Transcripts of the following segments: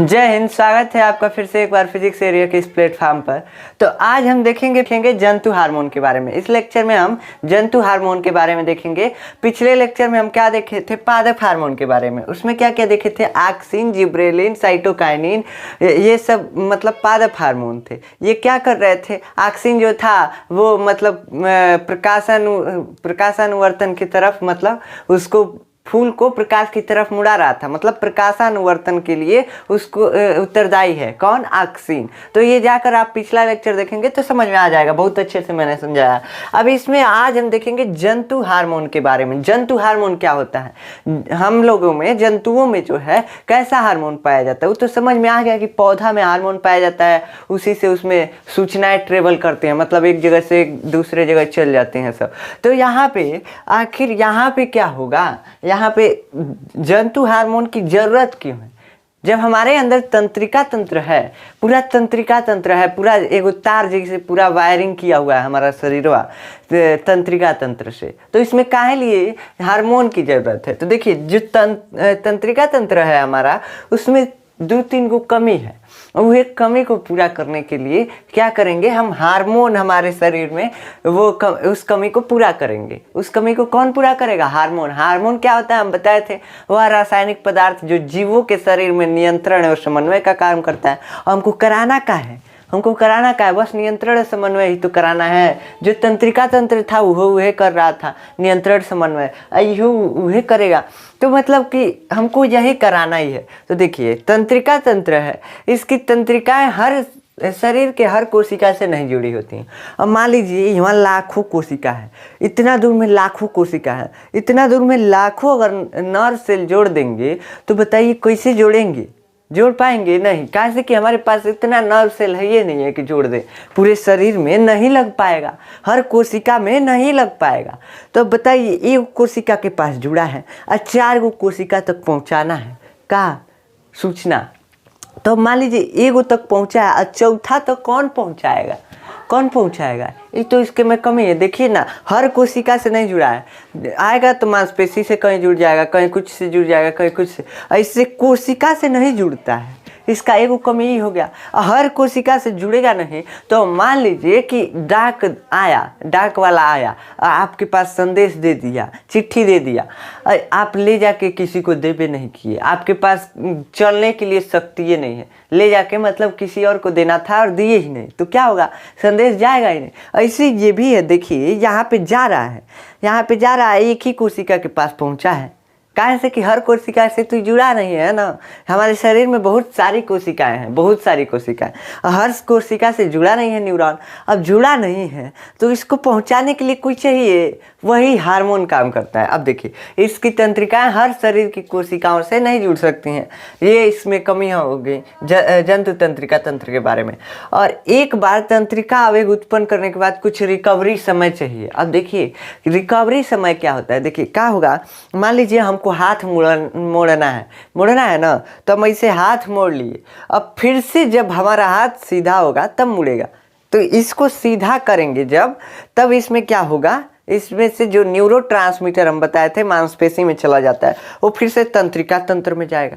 जय हिंद। स्वागत है आपका फिर से एक बार फिजिक्स एरिया के इस प्लेटफॉर्म पर। तो आज हम देखेंगे जंतु हार्मोन के बारे में। इस लेक्चर में हम जंतु हार्मोन के बारे में देखेंगे। पिछले लेक्चर में हम क्या देखे थे? पादप हार्मोन के बारे में। उसमें क्या क्या देखे थे? ऑक्सिन, जिब्रेलिन, साइटोकाइनिन, ये सब मतलब पादप हार्मोन थे। ये क्या कर रहे थे? ऑक्सिन जो था वो मतलब प्रकाशानुवर्तन की तरफ, मतलब उसको फूल को प्रकाश की तरफ मुड़ा रहा था, मतलब प्रकाशानुवर्तन के लिए उसको उत्तरदायी है कौन? ऑक्सीन। तो ये जाकर आप पिछला लेक्चर देखेंगे तो समझ में आ जाएगा, बहुत अच्छे से मैंने समझाया। अब इसमें आज हम देखेंगे जंतु हार्मोन के बारे में। जंतु हार्मोन क्या होता है? हम लोगों में, जंतुओं में जो है कैसा हार्मोन पाया जाता है वो तो समझ में आ गया कि पौधा में हार्मोन पाया जाता है, उसी से उसमें सूचनाएं ट्रेवल करते हैं, मतलब एक जगह से एक दूसरे जगह चल जाते हैं सब। तो यहाँ पे आखिर यहाँ पे क्या होगा? यहाँ पे जंतु हार्मोन की जरूरत क्यों है? जब हमारे अंदर तंत्रिका तंत्र है, पूरा तंत्रिका तंत्र है, पूरा एक तार जैसे पूरा वायरिंग किया हुआ है हमारा शरीरवा तंत्रिका तंत्र से, तो इसमें काहे लिए हार्मोन की जरूरत है? तो देखिए, जो तंत्रिका तंत्र है हमारा, उसमें 2-3 को कमी है। वो एक कमी को पूरा करने के लिए क्या करेंगे? हम हार्मोन हमारे शरीर में उस कमी को पूरा करेंगे। उस कमी को कौन पूरा करेगा? हार्मोन। हार्मोन क्या होता है? हम बताए थे, वह रासायनिक पदार्थ जो जीवों के शरीर में नियंत्रण और समन्वय का काम करता है। और हमको कराना क्या है? हमको कराना क्या है? बस नियंत्रण समन्वय ही तो कराना है। जो तंत्रिका तंत्र था वह कर रहा था, नियंत्रण समन्वय वह करेगा। तो मतलब कि हमको यही कराना ही है। तो देखिए, तंत्रिका तंत्र है, इसकी तंत्रिकाएं हर शरीर के हर कोशिका से नहीं जुड़ी होती हैं। अब मान लीजिए यहाँ लाखों कोशिका है, इतना दूर में लाखों कोशिका है, इतना दूर में लाखों अगर नर्व सेल जोड़ देंगे तो बताइए कैसे जोड़ेंगे? जोड़ पाएंगे नहीं। कैसे कि हमारे पास इतना नर्व सेल है ये नहीं है कि जोड़ दे। पूरे शरीर में नहीं लग पाएगा, हर कोशिका में नहीं लग पाएगा। तो बताइए, एक कोशिका के पास जुड़ा है और 4 गो कोशिका तक पहुंचाना है का सूचना। तो मान लीजिए एगो तक पहुंचा और चौथा तक कौन पहुंचाएगा? कौन पहुंचाएगा? ये तो इसके में कमी है। देखिए ना, हर कोशिका से नहीं जुड़ा है। आएगा तो मांसपेशी से कहीं जुड़ जाएगा, कहीं कुछ से जुड़ जाएगा, कहीं कुछ से। ऐसे कोशिका से नहीं जुड़ता है, इसका एगो कमी ही हो गया। हर कोशिका से जुड़ेगा नहीं। तो मान लीजिए कि डाक आया, डाक वाला आया, आपके पास संदेश दे दिया, चिट्ठी दे दिया, आप ले जाके किसी को देवे नहीं किए, आपके पास चलने के लिए शक्ति नहीं है, ले जाके मतलब किसी और को देना था और दिए ही नहीं, तो क्या होगा? संदेश जाएगा ही नहीं। ऐसे ये भी है। देखिए, यहाँ पे जा रहा है, यहाँ पे जा रहा है, एक ही कोशिका के पास पहुँचा है। काहे से कि हर कोशिका से तो जुड़ा नहीं है ना। हमारे शरीर में बहुत सारी कोशिकाएं हैं, बहुत सारी कोशिकाएं, हर कोशिका से जुड़ा नहीं है न्यूरॉन। अब जुड़ा नहीं है तो इसको पहुंचाने के लिए कोई चाहिए, वही हार्मोन काम करता है। अब देखिए, इसकी तंत्रिकाएं हर शरीर की कोशिकाओं से नहीं जुड़ सकती हैं, ये इसमें कमी होगी जंतु तंत्रिका तंत्र के बारे में। और एक बार तंत्रिका आवेग उत्पन्न करने के बाद कुछ रिकवरी समय चाहिए। अब देखिए, रिकवरी समय क्या होता है? देखिए क्या होगा, मान लीजिए हमको हाथ मोड़ना है ना, तो हम ऐसे हाथ मोड़ लिए। अब फिर से जब हमारा हाथ सीधा होगा तब मुड़ेगा। तो इसको सीधा करेंगे जब, तब इसमें क्या होगा? इसमें से जो न्यूरोट्रांसमीटर हम बताए थे मांसपेशी में चला जाता है, वो फिर से तंत्रिका तंत्र में जाएगा।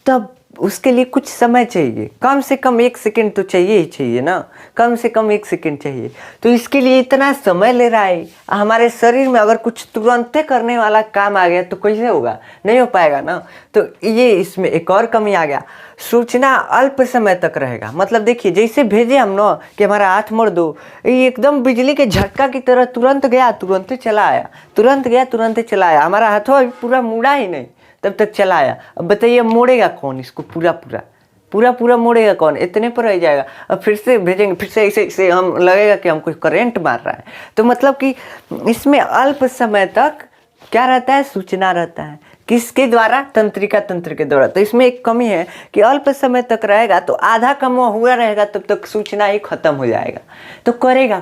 तब उसके लिए कुछ समय चाहिए, कम से कम 1 सेकंड तो चाहिए ही चाहिए ना, कम से कम 1 सेकंड चाहिए। तो इसके लिए इतना समय ले रहा है। हमारे शरीर में अगर कुछ तुरंत करने वाला काम आ गया तो कैसे होगा? नहीं हो पाएगा ना। तो ये इसमें एक और कमी आ गया, सूचना अल्प समय तक रहेगा। मतलब देखिए, जैसे भेजे हम ना कि हमारा हाथ मोड़ दो, ये एकदम बिजली के झटका की तरह तुरंत गया, तुरंत चला आया, तुरंत गया, तुरंत चला आया। हमारा हाथों अभी पूरा मुड़ा ही नहीं, तब तक चलाया। अब बताइए, मोड़ेगा कौन इसको? पूरा मोड़ेगा कौन? इतने पर रह जाएगा। अब फिर से भेजेंगे, फिर से ऐसे हम लगेगा कि हमको करंट मार रहा है। तो मतलब कि इसमें अल्प समय तक क्या रहता है? सूचना रहता है। किसके द्वारा? तंत्रिका तंत्र के द्वारा। तो इसमें एक कमी है कि अल्प समय तक रहेगा, तो आधा कम हुआ रहेगा, तब तक सूचना ही खत्म हो जाएगा। तो करेगा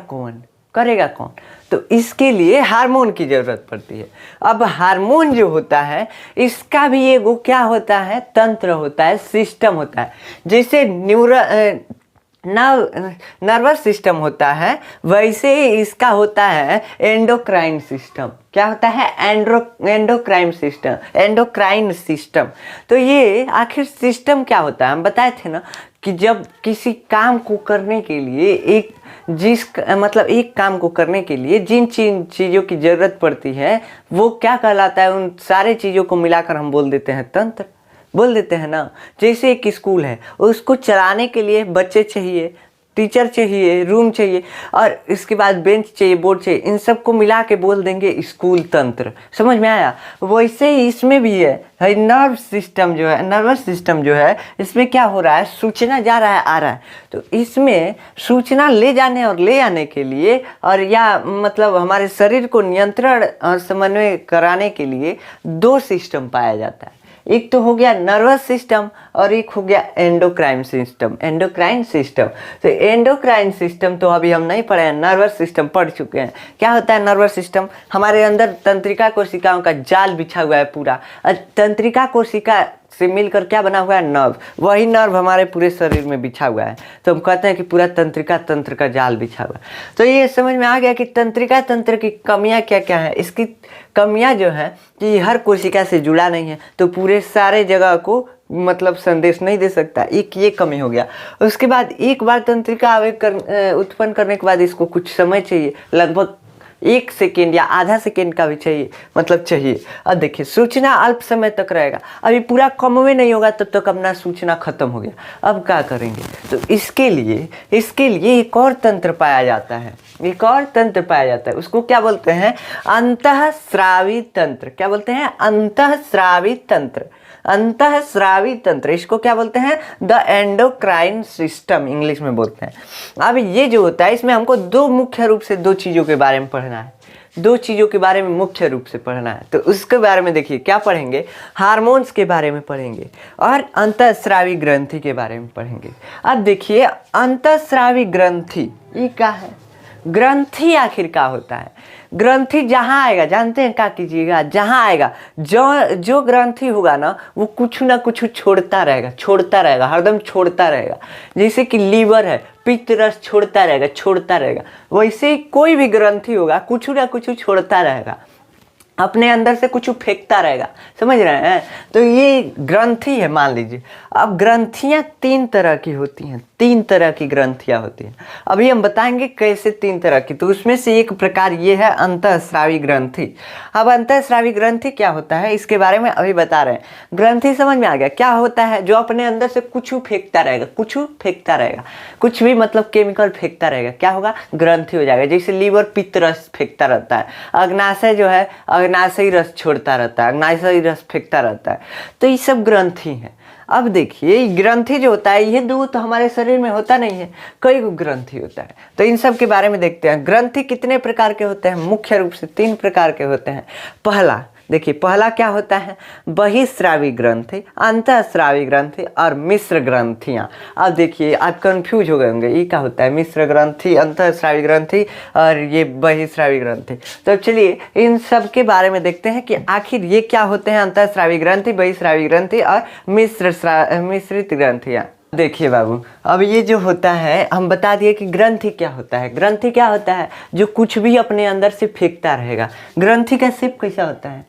कौन? तो इसके लिए हार्मोन की जरूरत पड़ती है। अब हार्मोन जो होता है, इसका भी एगो क्या होता है? तंत्र होता है, सिस्टम होता है। जैसे नर्वस सिस्टम होता है, वैसे ही इसका होता है एंडोक्राइन सिस्टम। क्या होता है? Endocrine system. तो ये आखिर सिस्टम क्या होता है? हम बताए थे ना कि जब किसी काम को करने के लिए एक काम को करने के लिए जिन चीज़ों की ज़रूरत पड़ती है वो क्या कहलाता है? उन सारे चीज़ों को मिलाकर हम बोल देते हैं तंत्र, बोल देते हैं ना। जैसे एक स्कूल है, उसको चलाने के लिए बच्चे चाहिए, टीचर चाहिए, रूम चाहिए, और इसके बाद बेंच चाहिए, बोर्ड चाहिए, इन सब को मिला के बोल देंगे स्कूल तंत्र। समझ में आया? वैसे ही इसमें भी है नर्वस सिस्टम जो है इसमें क्या हो रहा है? सूचना जा रहा है, आ रहा है। तो इसमें सूचना ले जाने और ले आने के लिए, और या मतलब हमारे शरीर को नियंत्रण और समन्वय कराने के लिए दो सिस्टम पाया जाता है। एक तो हो गया नर्वस सिस्टम और एक हो गया एंडोक्राइन सिस्टम। तो एंडोक्राइन सिस्टम तो अभी हम नहीं पढ़े हैं, नर्वस सिस्टम पढ़ चुके हैं। क्या होता है नर्वस सिस्टम? हमारे अंदर तंत्रिका कोशिकाओं का जाल बिछा हुआ है पूरा, और तंत्रिका कोशिका से मिलकर क्या बना हुआ है? नर्व। वही नर्व हमारे पूरे शरीर में बिछा हुआ है, तो हम कहते हैं कि पूरा तंत्रिका तंत्र का जाल बिछा हुआ है। तो ये समझ में आ गया कि तंत्रिका तंत्र की कमियां क्या क्या है। इसकी कमियां जो है कि हर कोशिका से जुड़ा नहीं है, तो पूरे सारे जगह को मतलब संदेश नहीं दे सकता, एक ये कमी हो गया। उसके बाद एक बार तंत्रिका आवेग उत्पन्न करने के बाद इसको कुछ समय चाहिए, लगभग 1 सेकेंड या आधा सेकेंड का भी चाहिए। अब देखिए सूचना अल्प समय तक रहेगा, अभी पूरा कम में नहीं होगा तब तक अपना सूचना खत्म हो गया। अब क्या करेंगे? तो इसके लिए एक और तंत्र पाया जाता है, उसको क्या बोलते हैं? अंतःस्रावी तंत्र। क्या बोलते हैं? अंतःस्रावी तंत्र। इसको क्या बोलते हैं? द एंडोक्राइन सिस्टम इंग्लिश में बोलते हैं। अब ये जो होता है इसमें हमको मुख्य रूप से दो चीज़ों के बारे में पढ़ना है, मुख्य रूप से पढ़ना है। तो उसके बारे में देखिए क्या पढ़ेंगे? हार्मोन्स के बारे में पढ़ेंगे और अंतःस्रावी ग्रंथि के बारे में पढ़ेंगे। अब देखिए अंतःस्रावी ग्रंथि ये क्या है? ग्रंथि आखिर क्या होता है? ग्रंथि जहाँ आएगा, जानते हैं क्या कीजिएगा? जहाँ आएगा जो ग्रंथि होगा ना वो कुछ ना कुछ छोड़ता रहेगा, हरदम छोड़ता रहेगा। जैसे कि लीवर है, पित्त रस छोड़ता रहेगा। वैसे ही कोई भी ग्रंथि होगा कुछ ना कुछ छोड़ता रहेगा, अपने अंदर से कुछ फेंकता रहेगा। समझ रहे हैं? तो ये ग्रंथि है मान लीजिए। अब ग्रंथियां 3 तरह की होती हैं, 3 तरह की ग्रंथियां होती हैं। अभी हम बताएंगे कैसे 3 तरह की। तो उसमें से एक प्रकार ये है अंतःस्रावी ग्रंथि। अब अंतःस्रावी ग्रंथि क्या होता है इसके बारे में अभी बता रहे हैं। ग्रंथि समझ में आ गया? क्या होता है? जो अपने अंदर से कुछ फेंकता रहेगा, कुछ भी मतलब केमिकल फेंकता रहेगा, क्या होगा? ग्रंथि हो जाएगा। जैसे लीवर पित्त रस फेंकता रहता है, अग्नाशय जो है अग्नाशयी रस छोड़ता रहता है, अग्नाशयी रस फेंकता रहता है। तो ये सब ग्रंथि हैं। अब देखिए ग्रंथि जो होता है ये 2 तो हमारे शरीर में होता नहीं है, कई ग्रंथि होता है। तो इन सब के बारे में देखते हैं। ग्रंथि कितने प्रकार के होते हैं? मुख्य रूप से 3 प्रकार के होते हैं। पहला क्या होता है? बहिस्रावी ग्रंथि, अंतःस्रावी ग्रंथि और मिश्र ग्रंथियाँ। अब देखिए आप कंफ्यूज हो गए होंगे, ये क्या होता है? मिश्र ग्रंथि, अंतःस्रावी ग्रंथि और ये बहिस्रावी ग्रंथि। तो चलिए इन सब के बारे में देखते हैं कि आखिर ये क्या होते हैं? अंतःस्रावी ग्रंथि, बहिस्रावी ग्रंथि और मिश्रित ग्रंथियाँ। देखिए बाबू, अब ये जो होता है हम बता दिए कि ग्रंथि क्या होता है? जो कुछ भी अपने अंदर से फेंकता रहेगा। ग्रंथि का शेप कैसा होता है?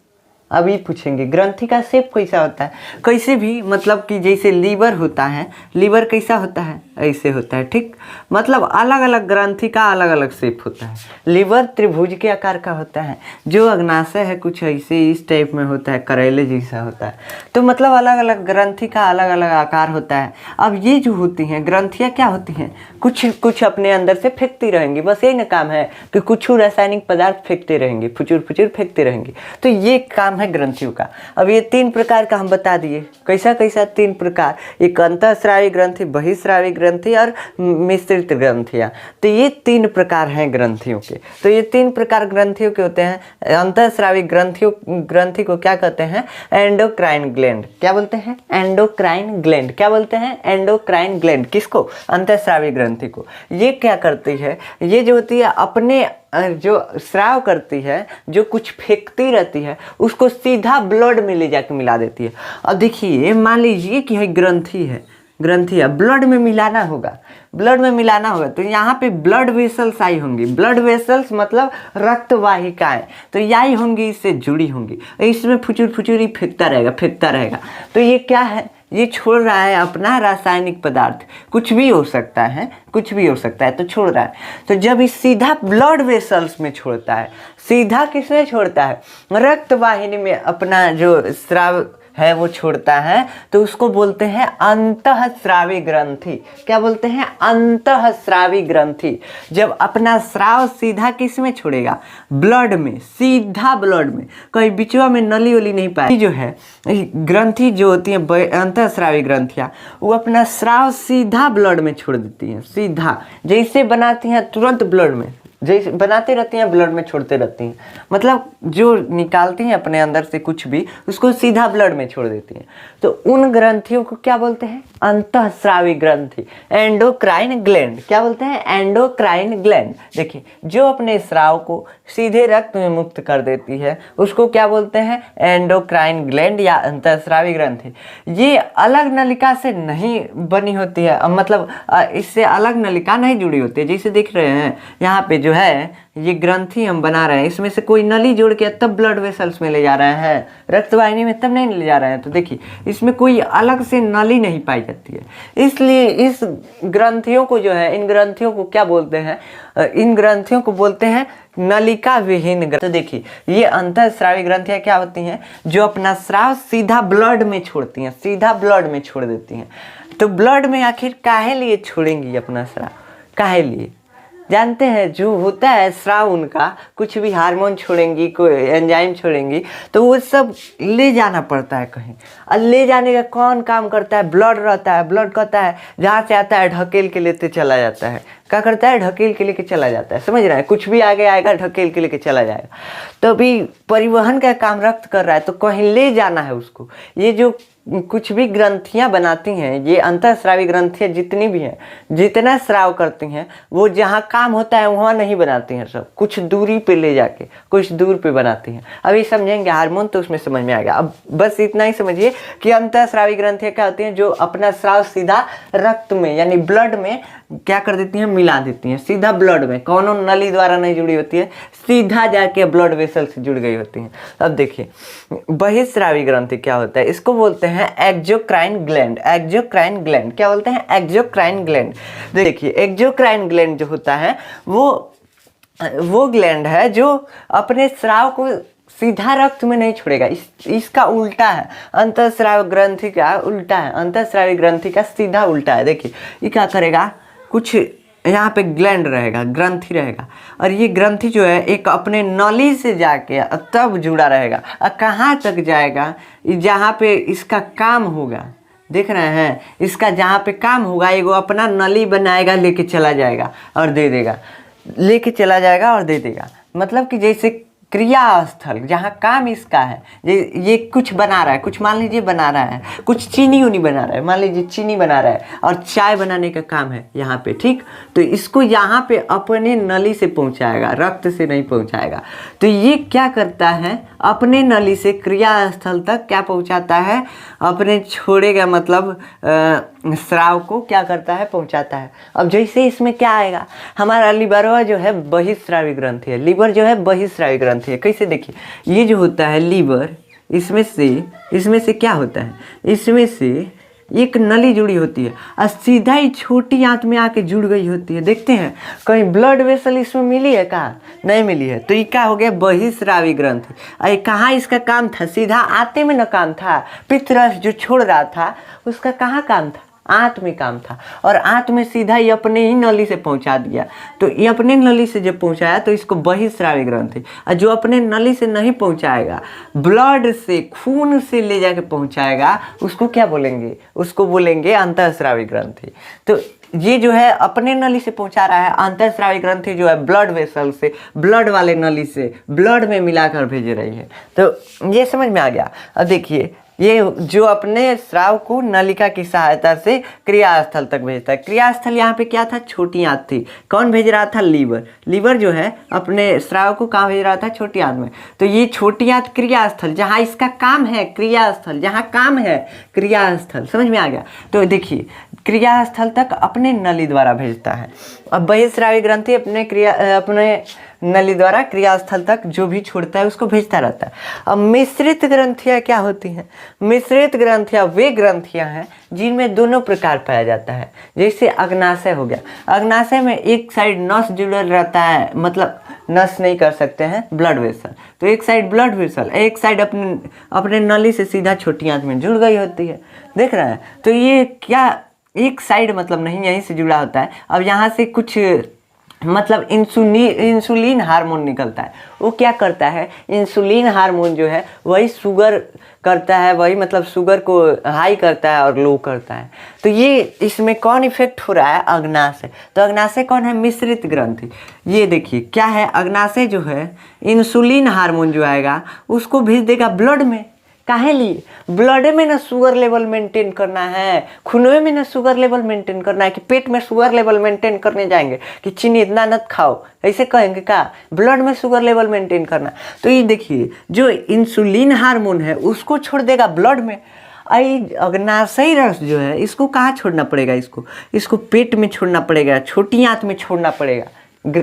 अभी पूछेंगे ग्रंथि का शेप कैसा होता है? कैसे भी मतलब कि जैसे लीवर होता है, लीवर कैसा होता है? ऐसे होता है, ठीक। मतलब अलग अलग ग्रंथि का अलग अलग शेप होता है। लीवर त्रिभुज के आकार का होता है, जो अग्नाशय है कुछ ऐसे इस टाइप में होता है, करेले जैसा होता है। तो मतलब अलग अलग ग्रंथि का अलग अलग आकार होता है। अब ये जो होती हैं ग्रंथियाँ क्या होती हैं? कुछ अपने अंदर से फेंकती रहेंगी, बस यही ना काम है कि कुछ रासायनिक पदार्थ फेंकते रहेंगे, फुचुर फेंकते रहेंगे। तो ये काम है ग्रंथियों का। अब ये 3 प्रकार का हम बता दिए। कैसा 3 प्रकार? एक अंतःस्रावी ग्रंथि, बहिस्रावी ग्रंथि और मिश्रित ग्रंथियाँ। तो ये 3 प्रकार हैं ग्रंथियों के। तो ये 3 प्रकार ग्रंथियों के होते हैं। अंतःस्रावी ग्रंथि को क्या कहते हैं? Endocrine gland. क्या बोलते हैं? Endocrine gland. क्या बोलते हैं? Endocrine gland. किसको? अंतःस्रावी ग्रंथि को। ये क्या करती है? ये जो होती है अपने जो स्राव करती है, जो कुछ फेंकती रहती है, उसको सीधा ब्लड में ले जाके मिला देती है। अब देखिए मान लीजिए कि है ग्रंथि है, ग्रंथियाँ ब्लड में मिलाना होगा, ब्लड में मिलाना होगा। तो यहाँ पे ब्लड वेसल्स आई होंगी, ब्लड वेसल्स मतलब रक्त वाहिकाएं, तो यही होंगी, इससे जुड़ी होंगी। इसमें फुचुर फुचुर ही फेंकता रहेगा, फेंकता रहेगा। तो ये क्या है, ये छोड़ रहा है अपना रासायनिक पदार्थ, कुछ भी हो सकता है, कुछ भी हो सकता है, तो छोड़ रहा है। तो जब इस सीधा ब्लड वेसल्स में छोड़ता है, सीधा किसमें छोड़ता है, रक्त वाहिनी में अपना जो स्राव है वो छोड़ता है, तो उसको बोलते हैं अंतःस्रावी ग्रंथि। क्या बोलते हैं, अंतःस्रावी ग्रंथि। जब अपना स्राव सीधा किस में छोड़ेगा, ब्लड में, सीधा ब्लड में, कहीं बिचवा में नली वली नहीं पाए। जो है ग्रंथि जो होती है अंतःस्रावी ग्रंथियाँ, वो अपना स्राव सीधा ब्लड में छोड़ देती हैं, सीधा जैसे बनाती हैं तुरंत ब्लड में, जैसे बनाते रहती हैं ब्लड में छोड़ते रहती हैं, मतलब जो निकालती हैं अपने अंदर से कुछ भी उसको सीधा ब्लड में छोड़ देती हैं। तो उन ग्रंथियों को क्या बोलते हैं, अंतःस्रावी ग्रंथि, एंडोक्राइन ग्लैंड। क्या बोलते हैं, एंडोक्राइन ग्लैंड। देखिए जो अपने स्राव को सीधे रक्त में मुक्त कर देती है उसको क्या बोलते हैं, एंडोक्राइन ग्लैंड या अंतःस्रावी ग्रंथि। ये अलग नलिका से नहीं बनी होती है, मतलब इससे अलग नलिका नहीं जुड़ी होती है। जैसे देख रहे हैं यहाँ पे जो है ये ग्रंथि हम बना रहे हैं, इसमें से कोई नली जोड़ के तब ब्लड वेसल्स में ले जा रहे हैं, रक्तवाहिनी में तब नहीं ले जा रहे हैं। तो देखिए इसमें कोई अलग से नली नहीं पाई जाती है, इसलिए इस ग्रंथियों को जो है, इन ग्रंथियों को क्या बोलते हैं, इन ग्रंथियों को बोलते हैं नलिका विहीन ग्रंथि। तो देखिए ये अंतःस्रावी ग्रंथियाँ क्या होती हैं, जो अपना स्राव सीधा ब्लड में छोड़ती हैं, सीधा ब्लड में छोड़ देती हैं। तो ब्लड में आखिर काहे लिए छोड़ेंगी अपना स्राव, काहे लिए, जानते हैं, जो होता है स्राव उनका, कुछ भी हार्मोन छोड़ेंगी, कोई एंजाइम छोड़ेंगी, तो वो सब ले जाना पड़ता है कहीं। और ले जाने का कौन काम करता है, ब्लड रहता है। ब्लड कहता है जहाँ से आता है ढकेल के लेते चला जाता है, क्या करता है, ढकेल के लेके चला जाता है, समझ रहे हैं, कुछ भी आगे आएगा ढकेल के लेके चला जाएगा। तो अभी परिवहन का काम रक्त कर रहा है, तो कहीं ले जाना है उसको। ये जो कुछ भी ग्रंथियां बनाती हैं, ये अंतःस्रावी ग्रंथियां जितनी भी हैं, जितना स्राव करती हैं, वो जहाँ काम होता है वहाँ नहीं बनाती हैं, सब कुछ दूरी पे ले जाके कुछ दूर पे बनाती हैं। अभी समझेंगे हार्मोन तो उसमें समझ में आ गया। अब बस इतना ही समझिए कि अंतःस्रावी ग्रंथियां क्या होती हैं, जो अपना स्राव सीधा रक्त में यानी ब्लड में क्या कर देती हैं, मिला देती हैं, सीधा ब्लड में, कौनो नली द्वारा नहीं जुड़ी होती है, सीधा जाके ब्लड वेसल से जुड़ गई होती हैं। अब देखिए बहिस्रावी ग्रंथि क्या होता है, इसको बोलते हैं एक्सोक्राइन ग्लैंड। एक्सोक्राइन ग्लैंड क्या बोलते हैं, एक्सोक्राइन ग्लैंड। देखिए एक्सोक्राइन ग्लैंड जो होता है वो ग्लैंड है जो अपने स्राव को सीधा रक्त में नहीं छोड़ेगा, इसका उल्टा है, अंतःस्राव ग्रंथि का उल्टा है, अंतःस्रावी ग्रंथि का सीधा उल्टा है। देखिए ये क्या करेगा, कुछ यहाँ पे ग्लैंड रहेगा, ग्रंथि रहेगा, और ये ग्रंथि जो है एक अपने नली से जाके तब जुड़ा रहेगा। और कहाँ तक जाएगा, जहाँ पे इसका काम होगा, देख रहे हैं, इसका जहाँ पे काम होगा एगो अपना नली बनाएगा, लेके चला जाएगा और दे देगा, लेके चला जाएगा और दे देगा। मतलब कि जैसे क्रिया स्थल जहाँ काम इसका है, ये कुछ बना रहा है, कुछ मान लीजिए बना रहा है, कुछ चीनी उनी बना रहा है, मान लीजिए चीनी बना रहा है और चाय बनाने का काम है यहाँ पे, ठीक। तो इसको यहाँ पे अपने नली से पहुँचाएगा, रक्त से नहीं पहुँचाएगा। तो ये क्या करता है, अपने नली से क्रिया स्थल तक क्या पहुँचाता है, अपने छोड़ेगा, मतलब स्राव को क्या करता है, पहुँचाता है। अब जैसे इसमें क्या आएगा, हमारा लिवरवा जो है बहिस्रावी ग्रंथि है, लीवर जो है बहिस्रावी ग्रंथि है। कैसे, देखिए ये जो होता है लीवर, इसमें से क्या होता है, इसमें से एक नली जुड़ी होती है और सीधा ही छोटी आंत में आके जुड़ गई होती है। देखते हैं कहीं ब्लड वेसल इसमें मिली है, कहाँ नहीं मिली है। तो ये क्या हो गया, बहिस्रावी ग्रंथि। अरे कहाँ इसका काम था, सीधा आंते में न काम था, पित्तरस जो छोड़ रहा था उसका कहाँ काम था, आंत में काम था, और आंत में सीधा ये अपने ही नली से पहुंचा दिया। तो ये अपने नली से जब पहुंचाया तो इसको बहिस्रावी ग्रंथि। और जो अपने नली से नहीं पहुंचाएगा, ब्लड से, खून से ले जाके पहुंचाएगा, उसको क्या बोलेंगे, उसको बोलेंगे अंतःस्रावी ग्रंथि। तो ये जो है अपने नली से पहुंचा रहा है, अंतःस्रावी ग्रंथि जो है ब्लड वेसल से, ब्लड वाले नली से ब्लड में मिलाकर भेज रही है। तो ये समझ में आ गया। अब देखिए ये जो अपने स्राव को नलिका की सहायता से क्रियास्थल तक भेजता है। क्रियास्थल यहाँ पे क्या था, छोटी आंत थी, कौन भेज रहा था, लीवर। लीवर जो है अपने स्राव को कहाँ भेज रहा था, छोटी आंत में। तो ये छोटी आंत क्रियास्थल, जहाँ इसका काम है, क्रियास्थल जहाँ काम है, क्रियास्थल, समझ में आ गया। तो देखिए क्रियास्थल तक अपने नली द्वारा भेजता है। अब बहिस्रावी ग्रंथि अपने नली द्वारा क्रियास्थल तक जो भी छोड़ता है उसको भेजता रहता है। अब मिश्रित ग्रंथियाँ क्या होती हैं? मिश्रित ग्रंथियाँ वे ग्रंथियाँ हैं जिनमें दोनों प्रकार पाया जाता है। जैसे अग्नाशय हो गया, अग्नाशय में एक साइड नस जुड़ल रहता है, मतलब नस नहीं कर सकते हैं, ब्लड वेसल, तो एक साइड ब्लड वेसल, एक साइड अपने नली से सीधा छोटी आंत में जुड़ गई होती है, देख रहे हैं। तो ये क्या एक साइड मतलब नहीं, यहीं से जुड़ा होता है। अब यहाँ से कुछ मतलब इंसुलिन हार्मोन निकलता है, वो क्या करता है, इंसुलिन हार्मोन जो है वही शुगर करता है, वही मतलब शुगर को हाई करता है और लो करता है। तो ये इसमें कौन इफेक्ट हो रहा है? अग्नाशय। तो अग्नाशय कौन है? मिश्रित ग्रंथि। ये देखिए क्या है, अग्नाशय जो है इंसुलिन हार्मोन जो आएगा उसको भेज देगा ब्लड में। काहे लिए? ब्लड में ना शुगर लेवल मेंटेन करना है, खूनवे में ना शुगर लेवल मेंटेन करना है, कि पेट में शुगर लेवल मेंटेन करने जाएंगे कि चीनी इतना मत खाओ, ऐसे कहेंगे का? ब्लड में शुगर लेवल मेंटेन करना। तो ये देखिए जो इंसुलिन हार्मोन है उसको छोड़ देगा ब्लड में। अग्नाशयी रस जो है इसको कहाँ छोड़ना पड़ेगा? इसको पेट में छोड़ना पड़ेगा, छोटी आंत में छोड़ना पड़ेगा,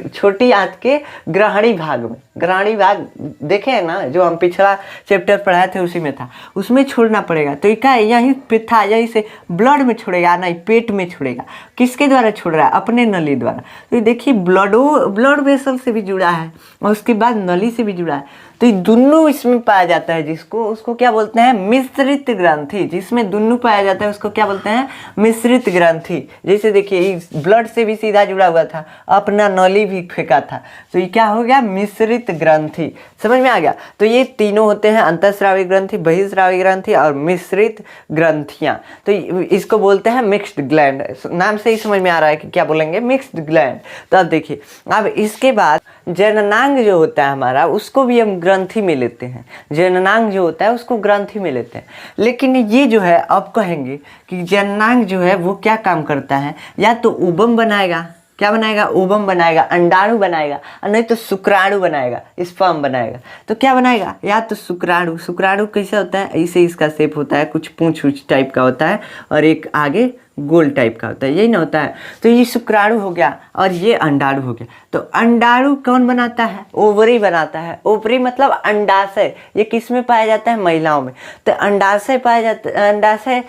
छोटी आंत के ग्रहणी भाग में। ग्रहणी भाग देखे हैं ना, जो हम पिछला चैप्टर पढ़ाए थे उसी में था, उसमें छोड़ना पड़ेगा। तो क्या यहीं पे था, यहीं से ब्लड में छोड़ेगा, नहीं पेट में छोड़ेगा। किसके द्वारा छोड़ रहा है? अपने नली द्वारा। तो देखिए ब्लड वेसल से भी जुड़ा है और उसके बाद नली से भी जुड़ा है। तो ये दोनों इसमें पाया जाता है, उसको क्या बोलते हैं? मिश्रित ग्रंथि। जिसमें दोनों पाया जाता है उसको क्या बोलते हैं? मिश्रित ग्रंथि। जैसे देखिए ब्लड से भी सीधा जुड़ा हुआ था, अपना नली भी फेंका था, तो ये क्या हो गया? मिश्रित ग्रंथि। समझ में आ गया? तो ये तीनों होते हैं, अंतःस्रावी ग्रंथि, बहिःस्रावी ग्रंथि और मिश्रित ग्रंथियां। तो इसको बोलते हैं मिक्स्ड ग्लैंड। नाम से ही समझ में आ रहा है कि क्या बोलेंगे? Mixed gland. तो अब देखिए, अब इसके बाद जननांग जो होता है हमारा, उसको भी हम ग्रंथि में लेते हैं। जननांग जो होता है उसको ग्रंथि में लेते हैं। लेकिन ये जो है, अब कहेंगे कि जननांग जो है वो क्या काम करता है? या तो ओवम बनाएगा, क्या बनाएगा? ओवम बनाएगा, अंडाणु बनाएगा, और नहीं तो शुक्राणु बनाएगा, स्पर्म बनाएगा। तो क्या बनाएगा? या तो शुक्राणु। शुक्राणु कैसा होता है? ऐसे इसका शेप होता है, कुछ पूंछ टाइप का होता है और एक आगे गोल टाइप का होता है, यही ना होता है। तो ये शुक्राणु हो गया और ये अंडाणु हो गया। तो अंडाणु कौन बनाता है? ओवरी बनाता है। ओवरी मतलब अंडाशय। ये किस में पाया जाता है? महिलाओं में। तो अंडाशय पाया जाता है, अंडाशय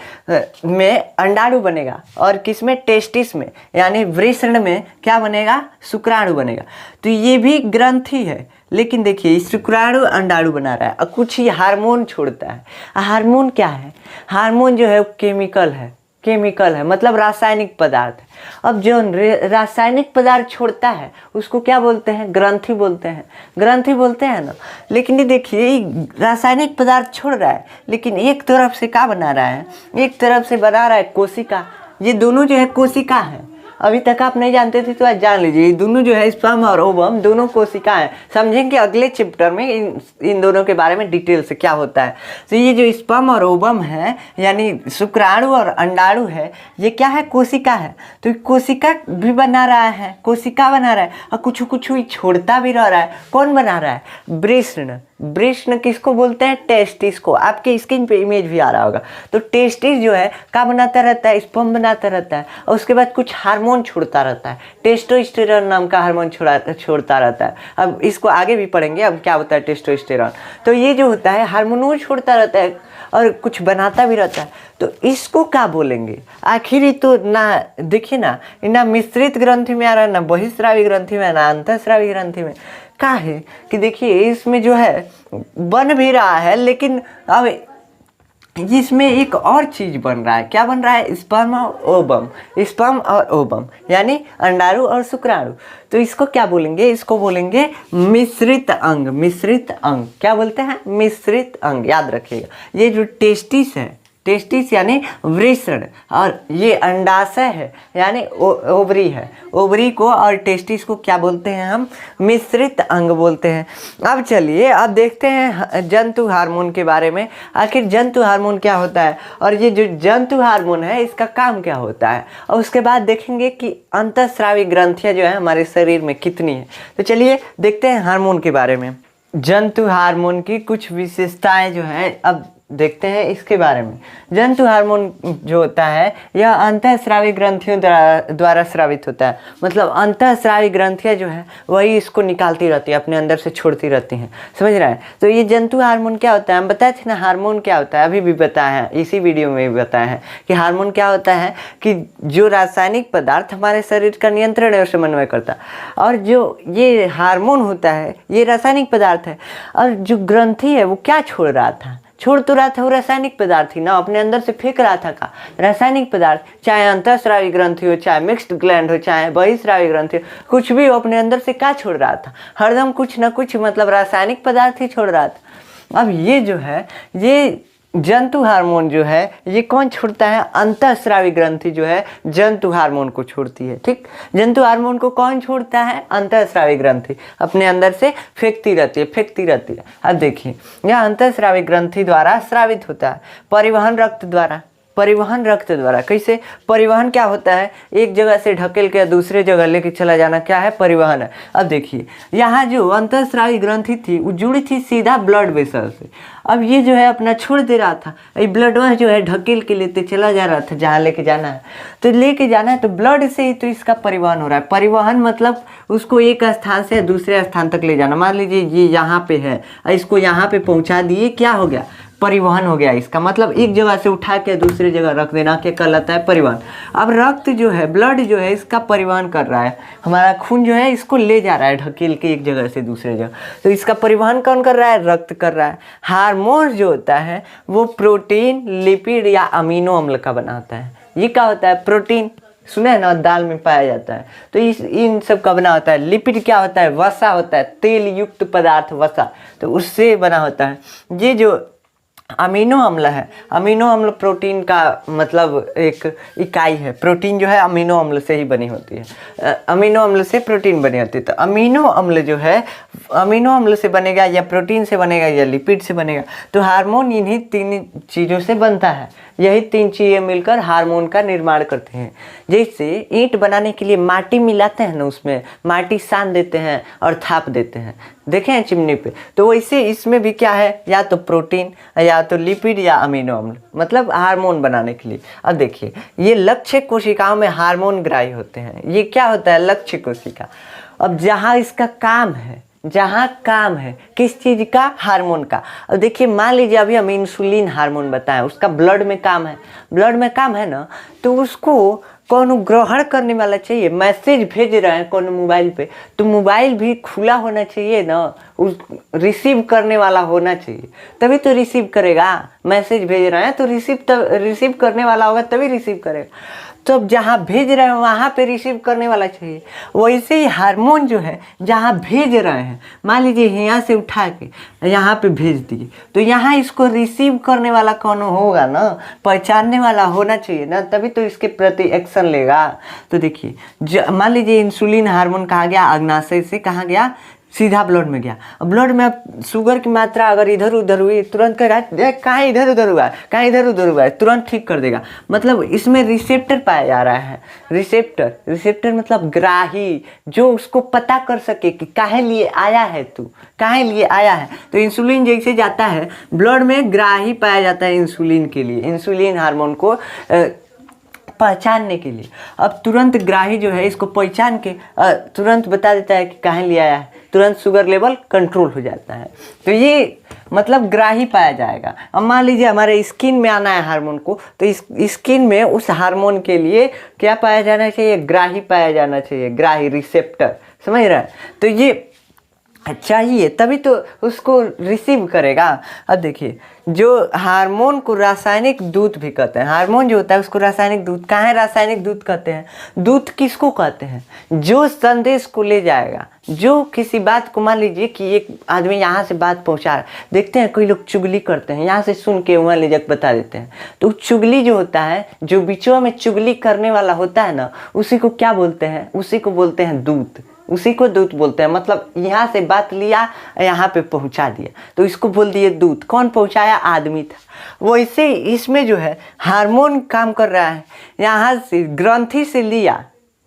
में अंडाणु बनेगा, और किस में? टेस्टिस में, यानी वृषण में क्या बनेगा? शुक्राणु बनेगा। तो ये भी ग्रंथि है। लेकिन देखिए शुक्राणु अंडाणु बना रहा है और कुछ ही हार्मोन छोड़ता है। हार्मोन क्या है? हार्मोन जो है केमिकल है, मतलब रासायनिक पदार्थ है। अब जो रासायनिक पदार्थ छोड़ता है उसको क्या बोलते हैं? ग्रंथि बोलते हैं ना। लेकिन ये देखिए रासायनिक पदार्थ छोड़ रहा है, लेकिन एक तरफ से क्या बना रहा है? एक तरफ से बना रहा है कोशिका। ये दोनों जो है कोशिका है। अभी तक आप नहीं जानते थे तो आज जान लीजिए, ये दोनों जो है स्पर्म और ओवम दोनों कोशिका हैं। समझेंगे अगले चैप्टर में इन दोनों के बारे में डिटेल से क्या होता है। तो ये जो स्पर्म और ओवम है, यानी शुक्राणु और अंडाणु है, ये क्या है? कोशिका है। तो कोशिका भी बना रहा है, कोशिका बना रहा है, और कुछ छोड़ता भी रह रहा है। कौन बना रहा है? वृषण। वृषण किसको बोलते हैं? टेस्टिस को। आपके स्क्रीन पे इमेज भी आ रहा होगा। तो टेस्टिस जो है क्या बनाता रहता है? स्पर्म बनाता रहता है, और उसके बाद कुछ हार्मोन छोड़ता रहता है। टेस्टोस्टेरोन नाम का हार्मोन छोड़ता रहता है। अब इसको आगे भी पढ़ेंगे अब क्या होता है टेस्टोस्टेरोन। तो ये जो होता है हार्मोन वो छोड़ता रहता है और कुछ बनाता भी रहता है। तो इसको क्या बोलेंगे? आखिर तो ना देखिए ना मिश्रित ग्रंथि में आ रहा है, ना बहिःस्रावी ग्रंथि में, ना अंतःस्रावी ग्रंथि में। क्या है कि देखिए इसमें जो है बन भी रहा है, लेकिन अब इसमें एक और चीज बन रहा है। क्या बन रहा है? स्पर्म और ओवम, यानी अंडाणु और शुक्राणु। तो इसको क्या बोलेंगे? इसको बोलेंगे मिश्रित अंग। क्या बोलते हैं? मिश्रित अंग। याद रखिएगा, ये जो टेस्टिस है, टेस्टिस यानी वृषण, और ये अंडाशय है यानी ओवरी है। ओवरी को और टेस्टिस को क्या बोलते हैं? हम मिश्रित अंग बोलते हैं। अब चलिए अब देखते हैं जंतु हार्मोन के बारे में। आखिर जंतु हार्मोन क्या होता है, और ये जो जंतु हार्मोन है इसका काम क्या होता है, और उसके बाद देखेंगे कि अंतःस्रावी ग्रंथियाँ जो है हमारे शरीर में कितनी है। तो चलिए देखते हैं हार्मोन के बारे में। जंतु हार्मोन की कुछ विशेषताएं जो है, अब देखते हैं इसके बारे में। जंतु हार्मोन जो होता है यह अंतःस्रावी ग्रंथियों द्वारा स्रावित होता है। मतलब अंतःस्रावी ग्रंथियाँ जो है वही इसको निकालती रहती है, अपने अंदर से छोड़ती रहती हैं, समझ रहे हैं। तो ये जंतु हार्मोन क्या होता है, हम बताए थे ना हार्मोन क्या होता है, अभी भी बताए हैं, इसी वीडियो में भी बताए हैं कि हार्मोन क्या होता है कि जो रासायनिक पदार्थ हमारे शरीर का नियंत्रण और समन्वय करता है। और जो ये हार्मोन होता है ये रासायनिक पदार्थ है, और जो ग्रंथि है वो क्या छोड़ रहा था, छोड़ तो रहा था वो रासायनिक पदार्थ ही ना, अपने अंदर से फेंक रहा था का रासायनिक पदार्थ, चाहे अंतःस्रावी ग्रंथि हो, चाहे मिक्स्ड ग्लैंड हो, चाहे बहिस्रावी ग्रंथि हो, कुछ भी हो, अपने अंदर से क्या छोड़ रहा था, हरदम कुछ ना कुछ मतलब रासायनिक पदार्थ ही छोड़ रहा था। अब ये जो है ये जंतु हार्मोन जो है ये कौन छोड़ता है, अंतःस्रावी ग्रंथि जो है जंतु हार्मोन को छोड़ती है। ठीक, जंतु हार्मोन को कौन छोड़ता है, अंतःस्रावी ग्रंथि अपने अंदर से फेंकती रहती है। अब देखिए यह अंतःस्रावी ग्रंथि द्वारा स्रावित होता है, परिवहन रक्त द्वारा। कैसे परिवहन क्या होता है, एक जगह से ढकेल के दूसरे जगह लेके चला जाना, क्या है, परिवहन है। अब देखिए यहाँ जो अंतःस्रावी ग्रंथि थी वो जुड़ी थी सीधा ब्लड वेसल से। अब ये जो है अपना छोड़ दे रहा था, ये ब्लड वह जो है ढकेल के लेते चला जा रहा था जहाँ लेके जाना है। तो लेके जाना है तो ब्लड से ही तो इसका परिवहन हो रहा है। परिवहन मतलब उसको एक स्थान से दूसरे स्थान तक ले जाना। मान लीजिए ये यहाँ पे है, इसको यहाँ पे पहुँचा दिए, क्या हो गया, परिवहन हो गया। इसका मतलब एक जगह से उठा के दूसरी जगह रख देना, क्या कहलाता है, परिवहन। अब रक्त जो है, ब्लड जो है इसका परिवहन कर रहा है, हमारा खून जो है इसको ले जा रहा है ढकेल के एक जगह से दूसरे जगह, तो इसका परिवहन कौन कर रहा है, रक्त कर रहा है। हार्मोन जो होता है वो प्रोटीन, लिपिड या अमीनो अम्ल का बना होता है। ये क्या होता है, प्रोटीन सुना है ना, दाल में पाया जाता है, तो इन सब का बना होता है। लिपिड क्या होता है, वसा होता है, तेल युक्त पदार्थ वसा, तो उससे बना होता है। ये जो अमीनो अम्ल है, अमीनो अम्ल प्रोटीन का मतलब एक इकाई है। प्रोटीन जो है अमीनो अम्ल से ही बनी होती है, अमीनो अम्ल से प्रोटीन बनी होती है। तो अमीनो अम्ल जो है अमीनो अम्ल से बनेगा या प्रोटीन से बनेगा या लिपिड से बनेगा। तो हार्मोन इन्हीं तीन चीज़ों से बनता है। यही तीन चीज़ें मिलकर हार्मोन का निर्माण करते हैं। जैसे ईंट बनाने के लिए माटी मिलाते हैं ना, उसमें माटी सान देते हैं और थाप देते हैं, देखे हैं चिमनी पे, तो वैसे इसमें भी क्या है, या तो प्रोटीन या तो लिपिड या अमीनो अम्ल, मतलब हार्मोन बनाने के लिए। अब देखिए ये लक्ष्य कोशिकाओं में हार्मोन ग्राही होते हैं। ये क्या होता है, लक्ष्य कोशिका। अब जहाँ इसका काम है, जहाँ काम है किस चीज़ का, हार्मोन का। अब देखिए मान लीजिए अभी हम इंसुलिन हार्मोन बताएं, उसका ब्लड में काम है, ब्लड में काम है ना, तो उसको कौन ग्रहण करने वाला चाहिए, मैसेज भेज रहे हैं कौन मोबाइल पे, तो मोबाइल भी खुला होना चाहिए ना, उस रिसीव करने वाला होना चाहिए, तभी तो रिसीव करेगा। मैसेज भेज रहे हैं तो रिसीव करने वाला होगा तभी रिसीव करेगा। तो अब जहाँ भेज रहे हैं वहाँ पे रिसीव करने वाला चाहिए। वैसे ही हार्मोन जो है जहाँ भेज रहे हैं, मान लीजिए यहाँ से उठा के यहाँ पे भेज दिए, तो यहाँ इसको रिसीव करने वाला कौन होगा ना, पहचानने वाला होना चाहिए ना, तभी तो इसके प्रति एक्शन लेगा। तो देखिए मान लीजिए इंसुलिन हार्मोन कहाँ गया, अग्नाशय से कहाँ गया, सीधा ब्लड में गया। अब ब्लड में अब शुगर की मात्रा अगर इधर उधर हुई, तुरंत कहेगा कहाँ इधर उधर हुआ है, कहाँ इधर उधर हुआ है, तुरंत ठीक कर देगा। मतलब इसमें रिसेप्टर पाया जा रहा है। रिसेप्टर मतलब ग्राही, जो उसको पता कर सके कि काहे लिए आया है तू, काहे लिए आया है। तो इंसुलिन जैसे जाता है ब्लड में, ग्राही पाया जाता है इंसुलिन के लिए, इंसुलिन हार्मोन को पहचानने के लिए। अब तुरंत ग्राही जो है इसको पहचान के तुरंत बता देता है कि कहाँ ले आया है, तुरंत शुगर लेवल कंट्रोल हो जाता है। तो ये मतलब ग्राही पाया जाएगा। अब मान लीजिए हमारे स्किन में आना है हार्मोन को, तो इस स्किन में उस हार्मोन के लिए क्या पाया जाना चाहिए, ग्राही पाया जाना चाहिए, ग्राही, रिसेप्टर, समझ रहे हैं। तो ये चाहिए तभी तो उसको रिसीव करेगा। अब देखिए जो हार्मोन को रासायनिक दूत भी कहते हैं, हार्मोन जो होता है उसको रासायनिक दूत, कहाँ है रासायनिक दूत कहते हैं, दूत किसको कहते हैं, जो संदेश को ले जाएगा, जो किसी बात को, मान लीजिए कि एक आदमी यहाँ से बात पहुँचा रहा है, देखते हैं कोई लोग चुगली करते हैं, यहाँ से सुन के वहाँ ले जाकर बता देते हैं, तो चुगली जो होता है, जो बीचों में चुगली करने वाला होता है ना, उसी को क्या बोलते हैं, उसी को बोलते हैं दूत, उसी को दूत बोलते हैं। मतलब यहाँ से बात लिया, यहाँ पे पहुँचा दिया, तो इसको बोल दिए दूत। कौन पहुँचाया, आदमी था। वैसे इसमें जो है हार्मोन काम कर रहा है, यहाँ से ग्रंथि से लिया,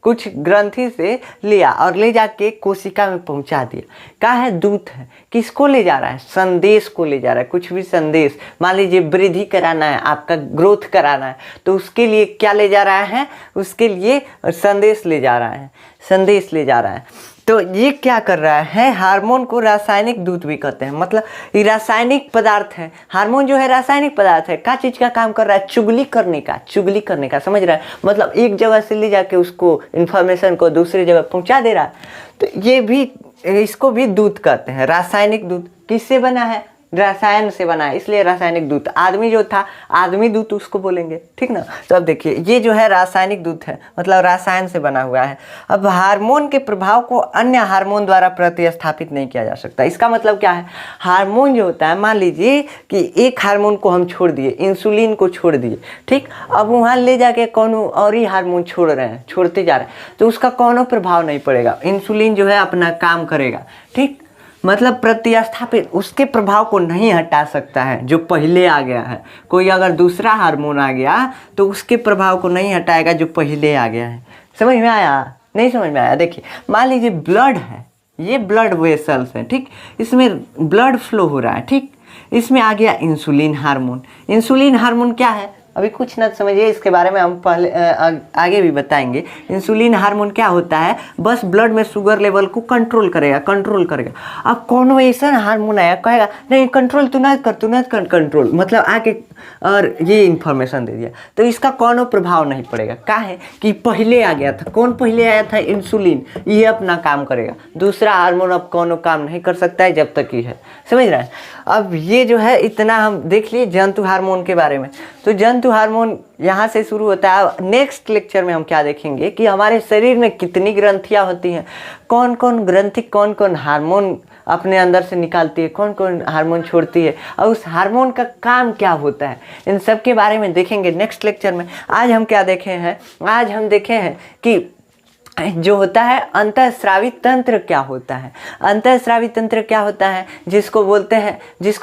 कुछ ग्रंथि से लिया और ले जाके कोशिका में पहुंचा दिया। क्या है? दूत है। किसको ले जा रहा है? संदेश को ले जा रहा है। कुछ भी संदेश, मान लीजिए वृद्धि कराना है, आपका ग्रोथ कराना है, तो उसके लिए क्या ले जा रहा है? उसके लिए संदेश ले जा रहा है, संदेश ले जा रहा है। तो ये क्या कर रहा है? हार्मोन को रासायनिक दूत भी कहते हैं। मतलब ये रासायनिक पदार्थ है। हार्मोन जो है रासायनिक पदार्थ है। क्या चीज़ का काम कर रहा है? चुगली करने का, चुगली करने का, समझ रहा है? मतलब एक जगह से ले जाके उसको इन्फॉर्मेशन को दूसरी जगह पहुंचा दे रहा है। तो ये भी, इसको भी दूत कहते हैं, रासायनिक दूत। किससे बना है? रसायन से बना है, इसलिए रासायनिक दूत। आदमी जो था, आदमी दूत उसको बोलेंगे, ठीक ना। तो अब देखिए, ये जो है रासायनिक दूत है, मतलब रसायन से बना हुआ है। अब हार्मोन के प्रभाव को अन्य हार्मोन द्वारा प्रतिस्थापित नहीं किया जा सकता। इसका मतलब क्या है? हार्मोन जो होता है, मान लीजिए कि एक हार्मोन को हम छोड़ दिए, इंसुलिन को छोड़ दिए, ठीक। अब वहाँ ले जाके कौन और ही हार्मोन छोड़ रहे हैं, छोड़ते जा रहे हैं, तो उसका कौनो प्रभाव नहीं पड़ेगा। इंसुलिन जो है अपना काम करेगा, ठीक। मतलब प्रतिस्थापित, उसके प्रभाव को नहीं हटा सकता है जो पहले आ गया है। कोई अगर दूसरा हार्मोन आ गया तो उसके प्रभाव को नहीं हटाएगा जो पहले आ गया है। समझ में आया? नहीं समझ में आया? देखिए, मान लीजिए ब्लड है, ये ब्लड वेसल्स हैं, ठीक। इसमें ब्लड फ्लो हो रहा है, ठीक। इसमें आ गया इंसुलिन हार्मोन। इंसुलिन हार्मोन क्या है? अभी कुछ ना समझिए, इसके बारे में हम पहले आगे भी बताएंगे। इंसुलिन हार्मोन क्या होता है? बस ब्लड में शुगर लेवल को कंट्रोल करेगा, कंट्रोल करेगा। अब कौन ऐसा हार्मोन आया, कहेगा नहीं कंट्रोल तू ना कर कंट्रोल, मतलब आके और ये इन्फॉर्मेशन दे दिया, तो इसका कौन प्रभाव नहीं पड़ेगा। क्या है कि पहले आ गया था। कौन पहले आया था? इंसुलिन। ये अपना काम करेगा, दूसरा हार्मोन अब कौन काम नहीं कर सकता है जब तक ही है। समझ रहे हैं? अब ये जो है, इतना हम देख लिए जंतु हार्मोन के बारे में। तो जंतु हार्मोन यहाँ से शुरू होता है। नेक्स्ट लेक्चर में हम क्या देखेंगे कि हमारे शरीर में कितनी ग्रंथियाँ होती हैं, कौन कौन ग्रंथि कौन कौन हार्मोन अपने अंदर से निकालती है, कौन कौन हार्मोन छोड़ती है, और उस हार्मोन का काम क्या होता है, इन सब के बारे में देखेंगे नेक्स्ट लेक्चर में। आज हम क्या देखे हैं? आज हम देखे हैं कि जो होता है अंतःस्रावी तंत्र क्या होता है। अंतःस्रावी तंत्र क्या होता है? जिसको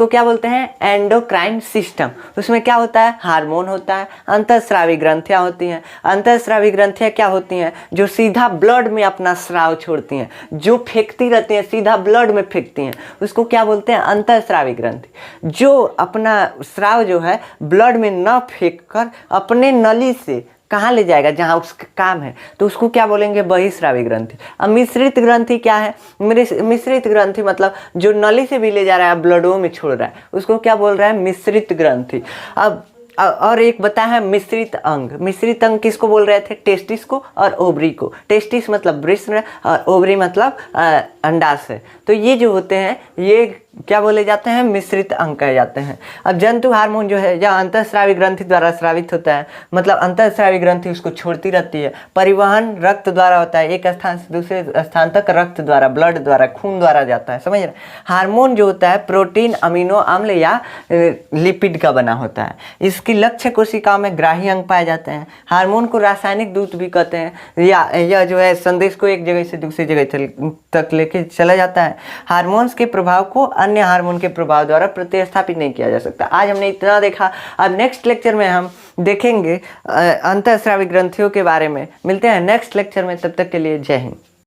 क्या बोलते हैं? Endocrine system. उसमें क्या होता है? हार्मोन होता है। अंतःस्रावी ग्रंथियाँ होती हैं। अंतःस्रावी ग्रंथियाँ क्या होती हैं? जो सीधा ब्लड में अपना स्राव छोड़ती हैं, जो फेंकती रहती हैं, सीधा ब्लड में फेंकती हैं, उसको क्या बोलते हैं? अंतःस्रावी ग्रंथि। जो अपना स्राव जो है ब्लड में न फेंक कर अपने नली से कहाँ ले जाएगा, जहाँ उसका काम है, तो उसको क्या बोलेंगे? बहिस्रावी ग्रंथि। अब मिश्रित ग्रंथि क्या है? मिश्रित ग्रंथि मतलब जो नली से भी ले जा रहा है, ब्लडों में छोड़ रहा है, उसको क्या बोल रहा है? मिश्रित ग्रंथि। अब और एक बता है मिश्रित अंग। मिश्रित अंग किसको बोल रहे थे? टेस्टिस को और ओवरी को। टेस्टिस मतलब वृषण और ओवरी मतलब अंडाशय। तो ये जो होते हैं, ये क्या बोले जाते हैं? मिश्रित अंग कहे जाते हैं। अब जंतु हार्मोन जो है, जहाँ अंतःस्रावी ग्रंथि द्वारा स्रावित होता है, मतलब अंतःस्रावी ग्रंथि उसको छोड़ती रहती है। परिवहन रक्त द्वारा होता है, एक स्थान से दूसरे स्थान तक रक्त द्वारा, ब्लड द्वारा, खून द्वारा जाता है। समझ रहे? हार्मोन जो होता है प्रोटीन, अमीनो अम्ल या लिपिड का बना होता है। इसकी लक्ष्य कोशिकाओं में ग्राही अंग पाए जाते हैं। हार्मोन को रासायनिक दूत भी कहते हैं, या जो है संदेश को एक जगह से दूसरी जगह तक लेके चला जाता है। हार्मोन्स के प्रभाव को अन्य हार्मोन के प्रभाव द्वारा प्रतिस्थापित नहीं किया जा सकता। आज हमने इतना देखा। अब नेक्स्ट लेक्चर में हम देखेंगे अंतःस्रावी ग्रंथियों के बारे में। मिलते हैं नेक्स्ट लेक्चर में, तब तक के लिए जय हिंद।